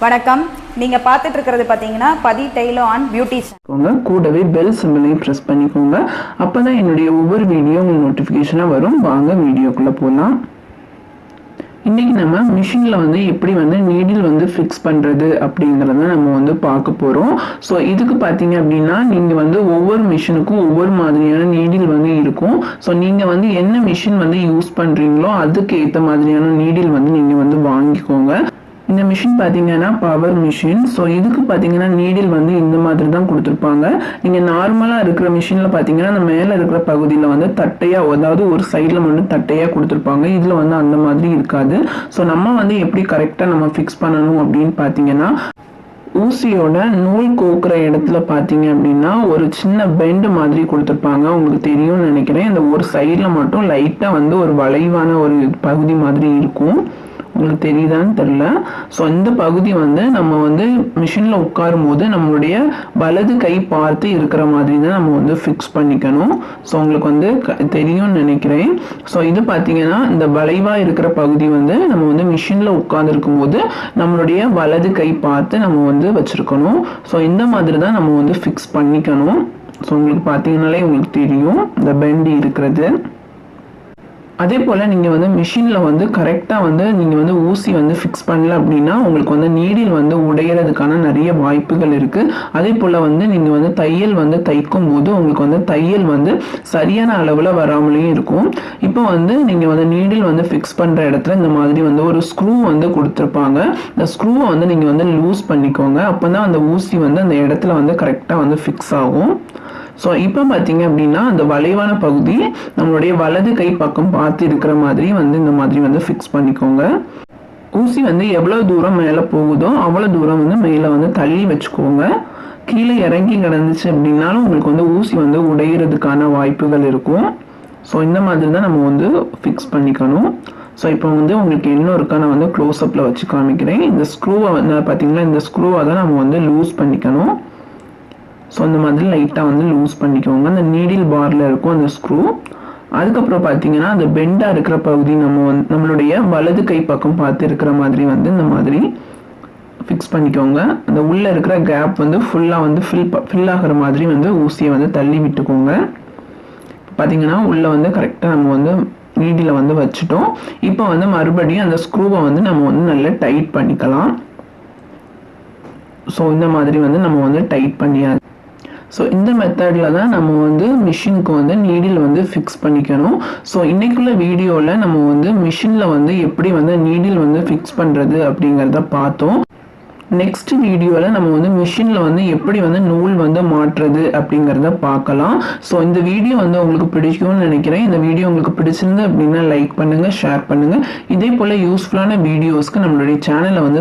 வணக்கம். நீங்கள் பார்த்துட்டு இருக்கிறது பார்த்தீங்கன்னா பதி டெய்லோ அண்ட் பியூட்டிஷியன். கூடவே பெல் சிம்பிளையும் ப்ரெஸ் பண்ணிக்கோங்க. அப்போ தான் என்னுடைய ஒவ்வொரு வீடியோ உங்களுக்கு நோட்டிஃபிகேஷனாக வரும். வாங்க வீடியோக்குள்ளே போகலாம். இன்றைக்கி நம்ம மிஷினில் எப்படி நீடில் ஃபிக்ஸ் பண்ணுறது அப்படிங்கிறத நம்ம பார்க்க போகிறோம். ஸோ இதுக்கு பார்த்தீங்க அப்படின்னா நீங்கள் ஒவ்வொரு மிஷினுக்கும் ஒவ்வொரு மாதிரியான நீடில் இருக்கும். ஸோ நீங்கள் என்ன மிஷின் யூஸ் பண்ணுறீங்களோ அதுக்கு ஏற்ற மாதிரியான நீடில் நீங்கள் வாங்கிக்கோங்க. இந்த மிஷின் பார்த்தீங்கன்னா பவர் மிஷின். ஸோ இதுக்கு பார்த்தீங்கன்னா நீடில் இந்த மாதிரி தான் கொடுத்துருப்பாங்க. நீங்கள் நார்மலாக இருக்கிற மிஷினில் பார்த்தீங்கன்னா அந்த மேலே இருக்கிற பகுதியில் தட்டையாக, அதாவது ஒரு சைடில் மட்டும் தட்டையாக கொடுத்துருப்பாங்க. இதில் அந்த மாதிரி இருக்காது. ஸோ நம்ம எப்படி கரெக்டாக நம்ம ஃபிக்ஸ் பண்ணணும் அப்படின்னு பார்த்தீங்கன்னா, ஊசியோட நூல் கோக்குற இடத்துல பார்த்தீங்க அப்படின்னா ஒரு சின்ன பெண்டு மாதிரி கொடுத்துருப்பாங்க. உங்களுக்கு தெரியும்னு நினைக்கிறேன். இந்த ஒரு சைடில் மட்டும் லைட்டாக ஒரு வளைவான ஒரு பகுதி மாதிரி இருக்கும். உங்களுக்கு தெரியுதான்னு தெரியல. ஸோ இந்த பகுதி நம்ம மிஷினில் உட்காரும் போது நம்மளுடைய வலது கை பார்த்து இருக்கிற மாதிரி தான் நம்ம ஃபிக்ஸ் பண்ணிக்கணும். ஸோ உங்களுக்கு தெரியும்னு நினைக்கிறேன். ஸோ இது பார்த்தீங்கன்னா இந்த வளைவாக இருக்கிற பகுதி நம்ம மிஷினில் உட்கார்ந்துருக்கும் போது நம்மளுடைய வலது கை பார்த்து நம்ம வச்சுருக்கணும். ஸோ இந்த மாதிரி தான் நம்ம ஃபிக்ஸ் பண்ணிக்கணும். ஸோ உங்களுக்கு பார்த்தீங்கன்னாலே உங்களுக்கு தெரியும் இந்த பெண்டு இருக்கிறது. அதே போல் நீங்கள் மிஷினில் கரெக்டாக நீங்கள் ஊசி ஃபிக்ஸ் பண்ணல அப்படின்னா உங்களுக்கு நீடில் உடையிறதுக்கான நிறைய வாய்ப்புகள் இருக்குது. அதே போல் நீங்கள் தையல் தைக்கும் போது உங்களுக்கு தையல் சரியான அளவில் வராமலேயும் இருக்கும். இப்போ நீங்கள் நீடில் ஃபிக்ஸ் பண்ணுற இடத்துல இந்த மாதிரி ஒரு ஸ்க்ரூ கொடுத்துருப்பாங்க. இந்த ஸ்க்ரூவை நீங்கள் லூஸ் பண்ணிக்கோங்க. அப்போ தான் அந்த ஊசி அந்த இடத்துல கரெக்டாக ஃபிக்ஸ் ஆகும். ஸோ இப்போ பார்த்தீங்க அப்படின்னா அந்த வளைவான பகுதி நம்மளுடைய வலது கை பக்கம் பார்த்து இருக்கிற மாதிரி இந்த மாதிரி ஃபிக்ஸ் பண்ணிக்கோங்க. ஊசி எவ்வளோ தூரம் மேலே போகுதோ அவ்வளோ தூரம் மேலே தள்ளி வச்சுக்கோங்க. கீழே இறங்கி கிடந்துச்சு அப்படின்னாலும் உங்களுக்கு ஊசி உடையிறதுக்கான வாய்ப்புகள் இருக்கும். ஸோ இந்த மாதிரி தான் நம்ம ஃபிக்ஸ் பண்ணிக்கணும். ஸோ இப்போ உங்களுக்கு என்ன இருக்கா நான் க்ளோஸ்அப்பில் வச்சு காமிக்கிறேன். இந்த ஸ்க்ரூவை பார்த்தீங்கன்னா இந்த ஸ்க்ரூவை தான் நம்ம லூஸ் பண்ணிக்கணும். ஸோ அந்த மாதிரி லைட்டாக லூஸ் பண்ணிக்கோங்க. அந்த நீடில் பாரில் இருக்கும் அந்த ஸ்க்ரூ. அதுக்கப்புறம் பார்த்தீங்கன்னா அந்த பெண்டாக இருக்கிற பகுதி நம்மளுடைய வலது கை பக்கம் பார்த்து இருக்கிற மாதிரி இந்த மாதிரி ஃபிக்ஸ் பண்ணிக்கோங்க. அந்த உள்ளே இருக்கிற கேப் ஃபுல்லாக ஃபில் ஆகிற மாதிரி ஊசியை தள்ளி விட்டுக்கோங்க. பார்த்தீங்கன்னா உள்ளே கரெக்டாக நம்ம நீடில் வச்சுட்டோம். இப்போ மறுபடியும் அந்த ஸ்க்ரூவை நம்ம நல்லா டைட் பண்ணிக்கலாம். ஸோ இந்த மாதிரி நம்ம டைட் பண்ணியாச்சு. ஸோ இந்த மெத்தடில் தான் நம்ம மிஷினுக்கு நீடில் ஃபிக்ஸ் பண்ணிக்கணும். ஸோ இன்றைக்குள்ள வீடியோவில் நம்ம மிஷினில் எப்படி நீடில் ஃபிக்ஸ் பண்ணுறது அப்படிங்கிறத பார்த்தோம். நெக்ஸ்ட் வீடியோவில் நம்ம மிஷினில் எப்படி நூல் மாற்றுறது அப்படிங்கிறத பார்க்கலாம். ஸோ இந்த வீடியோ உங்களுக்கு பிடிக்கும்னு நினைக்கிறேன். இந்த வீடியோ உங்களுக்கு பிடிச்சிருந்து அப்படின்னா லைக் பண்ணுங்கள், ஷேர் பண்ணுங்கள். இதே போல் யூஸ்ஃபுல்லான வீடியோஸ்க்கு நம்மளுடைய சேனலை